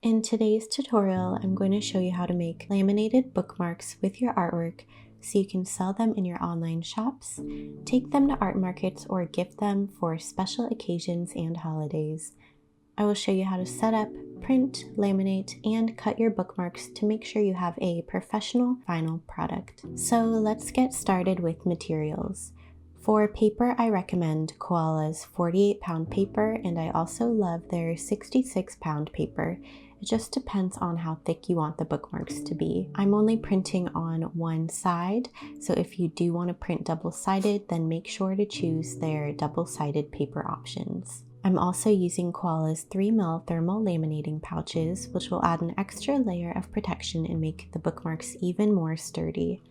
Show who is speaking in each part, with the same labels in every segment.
Speaker 1: In today's tutorial, I'm going to show you how to make laminated bookmarks with your artwork so you can sell them in your online shops, take them to art markets, or gift them for special occasions and holidays. I will show you how to set up, print, laminate, and cut your bookmarks to make sure you have a professional final product. So let's get started with materials. For paper, I recommend Koala's 48-pound paper, and I also love their 66-pound paper. It just depends on how thick you want the bookmarks to be. I'm only printing on one side, so if you do want to print double-sided, then make sure to choose their double-sided paper options. I'm also using Koala's 3mm thermal laminating pouches, which will add an extra layer of protection and make the bookmarks even more sturdy.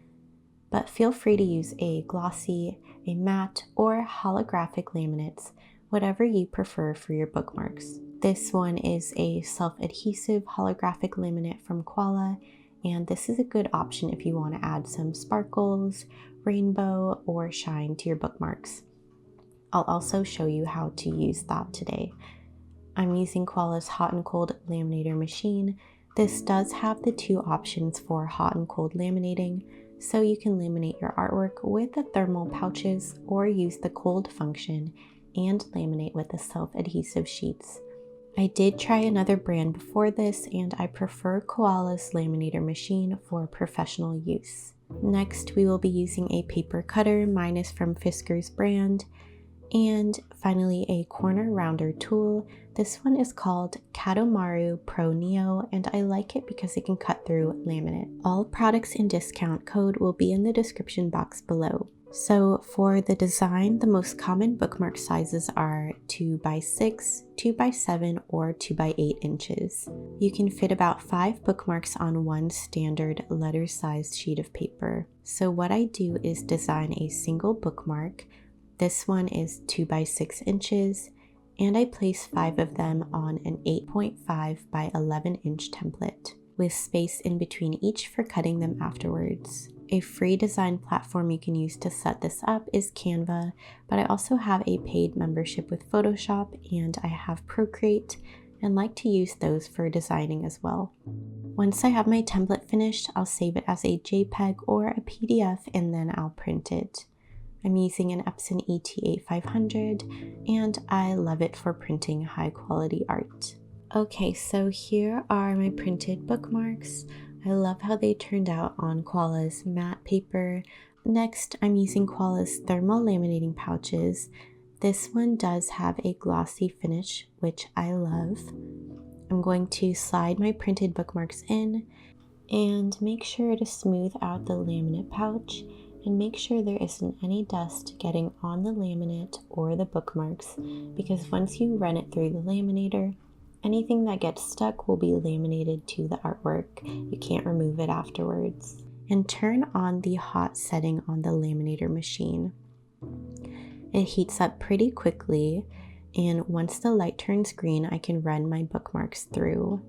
Speaker 1: But feel free to use a glossy, a matte, or holographic laminates, whatever you prefer for your bookmarks. This one is a self-adhesive holographic laminate from Koala, and this is a good option if you want to add some sparkles, rainbow, or shine to your bookmarks. I'll also show you how to use that today. I'm using Koala's hot and cold laminator machine. This does have the two options for hot and cold laminating, so you can laminate your artwork with the thermal pouches or use the cold function and laminate with the self-adhesive sheets. I did try another brand before this, and I prefer Koala's laminator machine for professional use. Next, we will be using a paper cutter. Mine is from Fisker's brand. And finally, a corner rounder tool. This one is called Katomaru Pro Neo, and I like it because it can cut through laminate. All products and discount code will be in the description box below. So for the design, the most common bookmark sizes are 2x6, 2x7, or 2x8 inches. You can fit about 5 bookmarks on one standard letter-sized sheet of paper. So what I do is design a single bookmark. This one is 2x6 inches, and I place 5 of them on an 8.5 by 11 inch template, with space in between each for cutting them afterwards. A free design platform you can use to set this up is Canva, but I also have a paid membership with Photoshop, and I have Procreate, and like to use those for designing as well. Once I have my template finished, I'll save it as a JPEG or a PDF, and then I'll print it. I'm using an Epson ET8500, and I love it for printing high quality art. Okay, so here are my printed bookmarks. I love how they turned out on Koala's matte paper. Next, I'm using Koala's thermal laminating pouches. This one does have a glossy finish, which I love. I'm going to slide my printed bookmarks in and make sure to smooth out the laminate pouch and make sure there isn't any dust getting on the laminate or the bookmarks, because once you run it through the laminator, anything that gets stuck will be laminated to the artwork. You can't remove it afterwards. And turn on the hot setting on the laminator machine. It heats up pretty quickly, and once the light turns green, I can run my bookmarks through.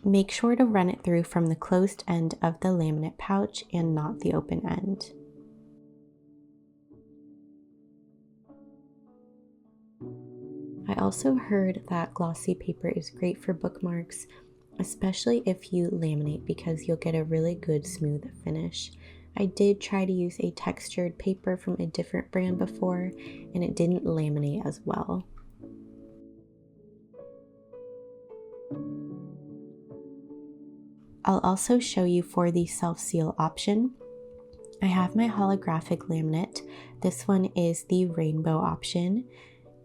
Speaker 1: Make sure to run it through from the closed end of the laminate pouch and not the open end. I also heard that glossy paper is great for bookmarks, especially if you laminate, because you'll get a really good smooth finish. I did try to use a textured paper from a different brand before, and it didn't laminate as well. I'll also show you for the self-seal option. I have my holographic laminate. This one is the rainbow option,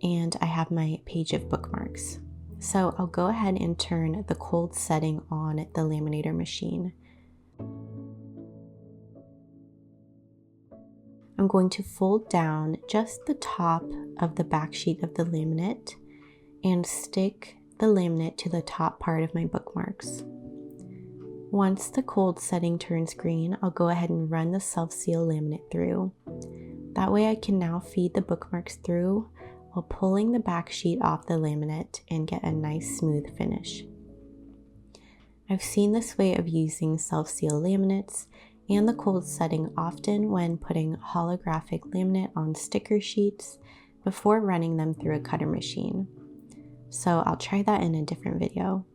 Speaker 1: and I have my page of bookmarks. So I'll go ahead and turn the cold setting on the laminator machine. I'm going to fold down just the top of the back sheet of the laminate and stick the laminate to the top part of my bookmarks. Once the cold setting turns green, I'll go ahead and run the self-seal laminate through. That way I can now feed the bookmarks through while pulling the back sheet off the laminate and get a nice smooth finish. I've seen this way of using self-seal laminates and the cold setting often when putting holographic laminate on sticker sheets before running them through a cutter machine. So I'll try that in a different video.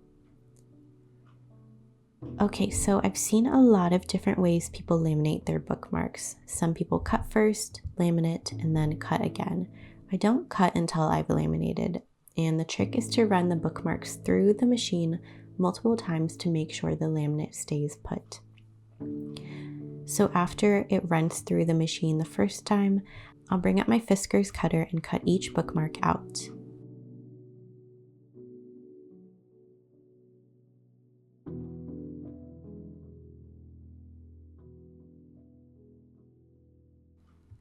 Speaker 1: Okay, so I've seen a lot of different ways people laminate their bookmarks. Some people cut first, laminate, and then cut again. I don't cut until I've laminated, and the trick is to run the bookmarks through the machine multiple times to make sure the laminate stays put. So after it runs through the machine the first time, I'll bring up my Fiskars cutter and cut each bookmark out.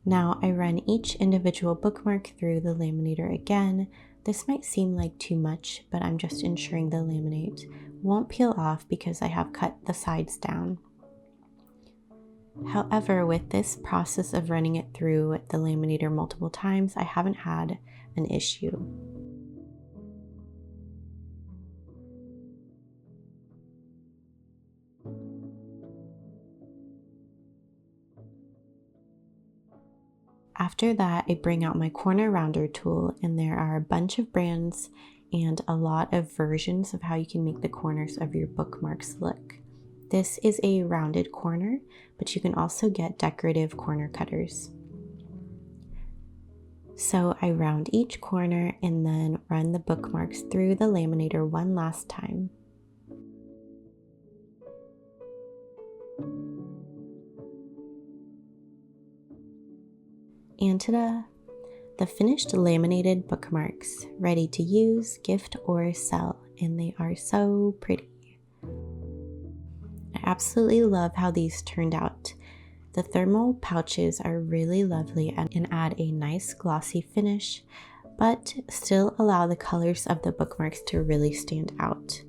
Speaker 1: Now I run each individual bookmark through the laminator again. This might seem like too much, but I'm just ensuring the laminate won't peel off because I have cut the sides down. However, with this process of running it through the laminator multiple times, I haven't had an issue. After that, I bring out my corner rounder tool, and there are a bunch of brands and a lot of versions of how you can make the corners of your bookmarks look. This is a rounded corner, but you can also get decorative corner cutters. So I round each corner and then run the bookmarks through the laminator one last time. And ta-da! The finished laminated bookmarks, ready to use, gift, or sell, and they are so pretty. I absolutely love how these turned out. The thermal pouches are really lovely and add a nice glossy finish, but still allow the colors of the bookmarks to really stand out.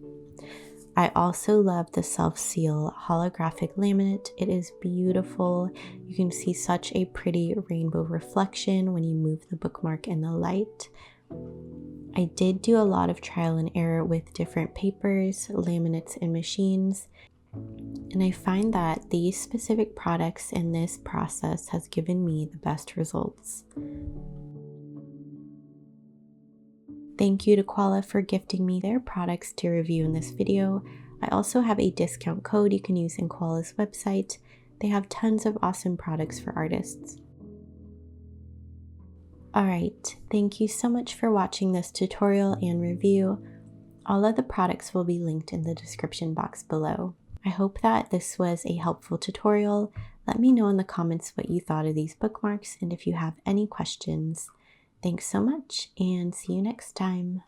Speaker 1: I also love the self-seal holographic laminate. It is beautiful. You can see such a pretty rainbow reflection when you move the bookmark in the light. I did do a lot of trial and error with different papers, laminates, and machines, and I find that these specific products and this process has given me the best results. Thank you to Koala for gifting me their products to review in this video. I also have a discount code you can use in Koala's website. They have tons of awesome products for artists. Alright, thank you so much for watching this tutorial and review. All of the products will be linked in the description box below. I hope that this was a helpful tutorial. Let me know in the comments what you thought of these bookmarks and if you have any questions. Thanks so much, and see you next time.